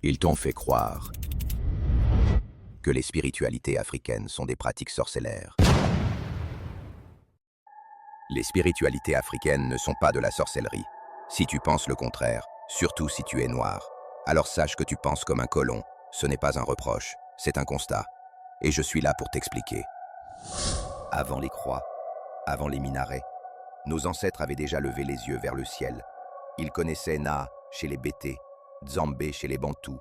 Ils t'ont fait croire que les spiritualités africaines sont des pratiques sorcellaires. Les spiritualités africaines ne sont pas de la sorcellerie. Si tu penses le contraire, surtout si tu es noir, alors sache que tu penses comme un colon. Ce n'est pas un reproche, c'est un constat. Et je suis là pour t'expliquer. Avant les croix, avant les minarets, nos ancêtres avaient déjà levé les yeux vers le ciel. Ils connaissaient Na chez les Bété, Nzambé chez les Bantous,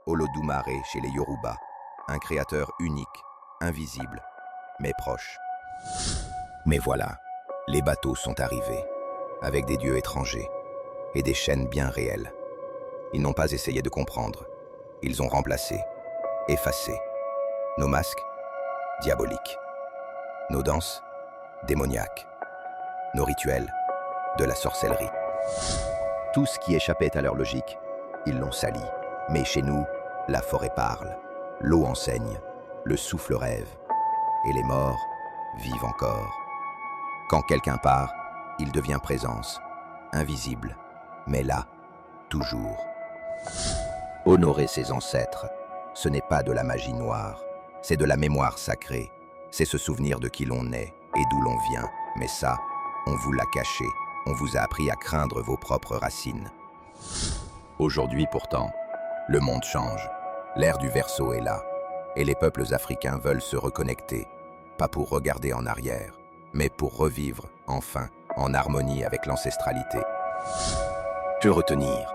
Olodumare chez les Yoruba, un créateur unique, invisible, mais proche. Mais voilà, les bateaux sont arrivés, avec des dieux étrangers et des chaînes bien réelles. Ils n'ont pas essayé de comprendre, ils ont remplacé, effacé. Nos masques, diaboliques. Nos danses, démoniaques. Nos rituels, de la sorcellerie. Tout ce qui échappait à leur logique, ils l'ont sali. Mais chez nous, la forêt parle, l'eau enseigne, le souffle rêve, et les morts vivent encore. Quand quelqu'un part, il devient présence, invisible, mais là, toujours. Honorer ses ancêtres, ce n'est pas de la magie noire, c'est de la mémoire sacrée, c'est se souvenir de qui l'on est et d'où l'on vient, mais ça, on vous l'a caché, on vous a appris à craindre vos propres racines. Aujourd'hui pourtant, le monde change, l'ère du Verseau est là, et les peuples africains veulent se reconnecter, pas pour regarder en arrière, mais pour revivre, enfin, en harmonie avec l'ancestralité. Que retenir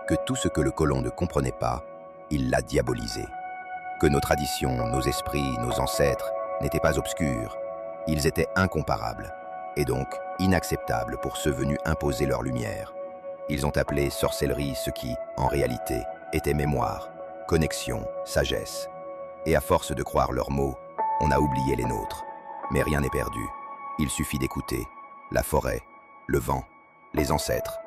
que tout ce que le colon ne comprenait pas, il l'a diabolisé. Que nos traditions, nos esprits, nos ancêtres n'étaient pas obscurs, ils étaient incomparables, et donc inacceptables pour ceux venus imposer leur lumière. Ils ont appelé sorcellerie ce qui, en réalité, était mémoire, connexion, sagesse. Et à force de croire leurs mots, on a oublié les nôtres. Mais rien n'est perdu. Il suffit d'écouter la forêt, le vent, les ancêtres.